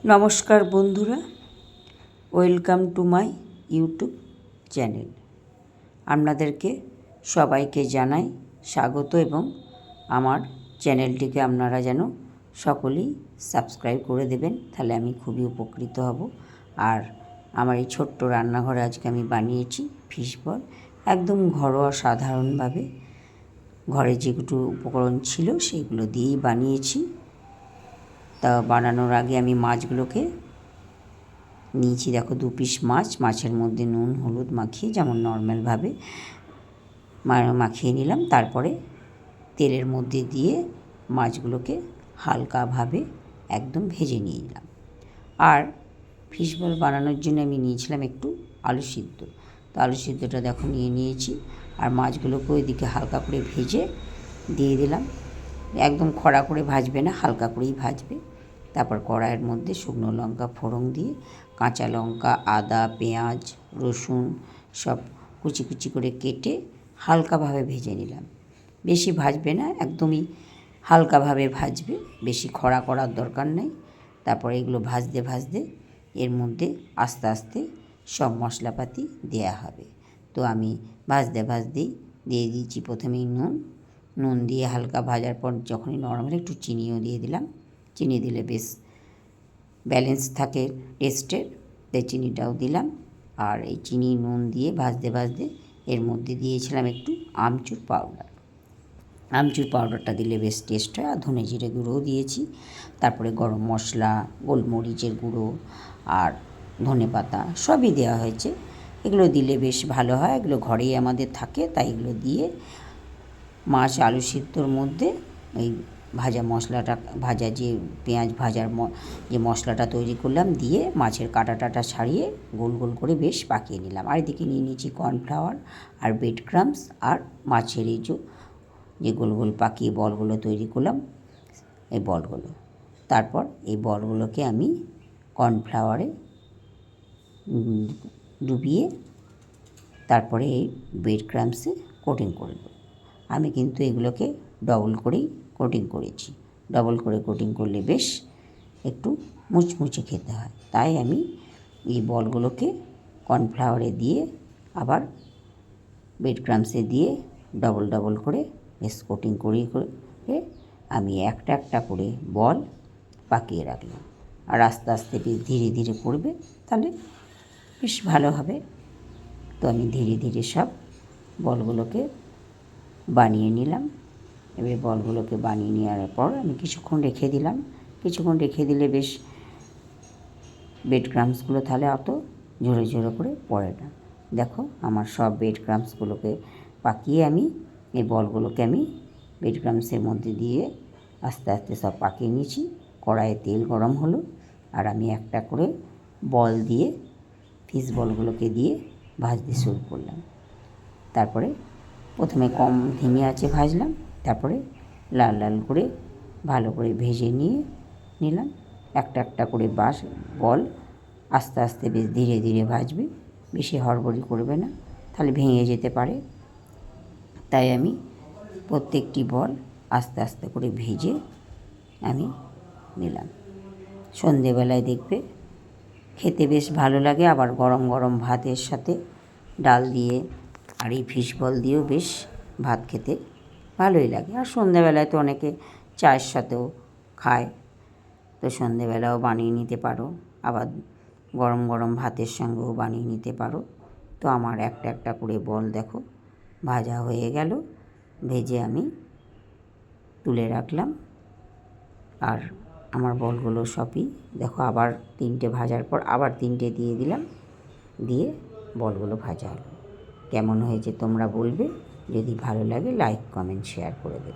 নমস্কার বন্ধুরা, welcome to my YouTube channel. আপনাদেরকে সবাইকে জানাই স্বাগত এবং আমার চ্যানেলটিকে আপনারা যেন সকলেই সাবস্ক্রাইব করে দেবেন, তাহলে আমি খুবই উপকৃত হব। আর আমার এই ছোট্ট রান্নাঘরে আজকে আমি বানিয়েছি ফিশ বল, একদম ঘরোয়া সাধারণভাবে ঘরে যেগুলো উপকরণ ছিল সেইগুলো দিয়েই বানিয়েছি। তা বানানোর আগে আমি মাছগুলোকে নিয়েছি, দেখো 2 পিস মাছ। মাছের মধ্যে নুন হলুদ মাখিয়ে যেমন নর্মালভাবে মাখিয়ে নিলাম। তারপরে তেলের মধ্যে দিয়ে মাছগুলোকে হালকাভাবে একদম ভেজে নিয়ে নিলাম। আর ফিশ বল বানানোর জন্য আমি নিয়েছিলাম একটু আলু সিদ্ধ। তো আলু সিদ্ধটা দেখো নিয়ে নিয়েছি, আর মাছগুলোকে ওইদিকে হালকা করে ভেজে দিয়ে দিলাম। একদম খড়া করে ভাজবে না, হালকা করেই ভাজবে। তারপর কড়াইয়ের মধ্যে শুকনো লঙ্কা ফোড়ন দিয়ে কাঁচা লঙ্কা, আদা, পেঁয়াজ, রসুন সব কুচি কুচি করে কেটে হালকাভাবে ভেজে নিলাম। বেশি ভাজবে না, একদমই হালকাভাবে ভাজবে, বেশি খড়া করার দরকার নেই। তারপরে এগুলো ভাজতে ভাজতে এর মধ্যে আস্তে আস্তে সব মশলাপাতি দেয়া হবে। তো আমি ভাজতে ভাজতেই দিয়ে দিয়েছি প্রথমেই নুন দিয়ে হালকা ভাজার পর যখনই নরম হলে একটু চিনিও দিয়ে দিলাম। চিনি দিলে বেশ ব্যালেন্স থাকে টেস্টের, তাই চিনিটাও দিলাম। আর এই চিনি নুন দিয়ে ভাজতে ভাজতে এর মধ্যে দিয়েছিলাম একটু আমচুর পাউডার। আমচুর পাউডারটা দিলে বেশ টেস্ট হয়। আর ধনে জিরে গুঁড়োও দিয়েছি। তারপরে গরম মশলা, গোলমরিচের গুঁড়ো আর ধনেপাতা সবই দেওয়া হয়েছে। এগুলো দিলে বেশ ভালো হয়, এগুলো ঘরেই আমাদের থাকে, তাই এগুলো দিয়ে মাছ আলু সিদ্ধর মধ্যে ওই ভাজা মশলাটা, ভাজা যে পেঁয়াজ ভাজার যে মশলাটা তৈরি করলাম দিয়ে মাছের কাঁটা ছাড়িয়ে গোল গোল করে বেশ পাকিয়ে নিলাম। আর এদিকে নিয়ে নিয়েছি কর্নফ্লাওয়ার আর ব্রেড ক্রাম্বস আর মাছের এই যে গোল গোল পাকিয়ে বলগুলো তৈরি করলাম, এই বলগুলো। তারপর এই বলগুলোকে আমি কর্নফ্লাওয়ারে ডুবিয়ে তারপরে এই ব্রেড ক্রাম্বসে কোটিং করে দেবো। আমি কিন্তু এগুলোকে ডবল করেই কোটিং করেছি। ডবল করে কোটিং করলে বেশ একটু মুচমুচে খেতে হয়, তাই আমি এই বলগুলোকে কর্নফ্লাওয়ারে দিয়ে আবার ব্রেড ক্রাম্বসে দিয়ে ডবল করে বেশ কোটিং করে আমি একটা একটা করে বল পাকিয়ে রাখলাম। আর আস্তে আস্তে বেশ ধীরে ধীরে করবে, তাহলে বেশ ভালো হবে। তো আমি ধীরে ধীরে সব বলগুলোকে বানিয়ে নিলাম। এবার বলগুলোকে বানিয়ে নেওয়ার পর আমি কিছুক্ষণ রেখে দিলাম। কিছুক্ষণ রেখে দিলে বেশ ব্রেড ক্রাম্বসগুলো তাহলে অত ঝরে ঝরে করে পড়ে না। দেখো আমার সব ব্রেড ক্রাম্বসগুলোকে পাকিয়ে আমি এই বলগুলোকে আমি ব্রেড ক্রাম্বসের মধ্যে দিয়ে আস্তে আস্তে সব পাকিয়ে নিয়েছি। কড়াইয়ে তেল গরম হলো, আর আমি একটা করে বল দিয়ে ফিশ বলগুলোকে দিয়ে ভাজতে শুরু করলাম। তারপরে প্রথমে কম ধিমে আঁচে ভাজলাম, তারপরে লাল লাল করে ভালো করে ভেজে নিলাম। একটা একটা করে বল আস্তে আস্তে বেশ ধীরে ধীরে ভাজবে, বেশি হড়বড়ি করবে না, তাহলে ভেঙে যেতে পারে। তাই আমি প্রত্যেকটি বল আস্তে আস্তে করে ভেজে আমি নিলাম। সন্ধেবেলায় দেখবে খেতে বেশ ভালো লাগে, আবার গরম গরম ভাতের সাথে ডাল দিয়ে আর এই ফিশ বল দিয়েও বেশ ভাত খেতে ভালোই লাগে। আর সন্ধেবেলায় তো অনেকে চায়ের সাথেও খায়, তো সন্ধেবেলাও বানিয়ে নিতে পারো, আবার গরম গরম ভাতের সঙ্গেও বানিয়ে নিতে পারো। তো আমার একটা একটা করে বল দেখো ভাজা হয়ে গেল, ভেজে আমি তুলে রাখলাম। আর আমার বলগুলো সবই দেখো আবার 3টে ভাজার পর আবার 3টে দিয়ে দিলাম, দিয়ে বলগুলো ভাজা হলো। কেমন হয়েছে তোমরা বলবে, যদি ভালো লাগে লাইক কমেন্ট শেয়ার করে দেবে।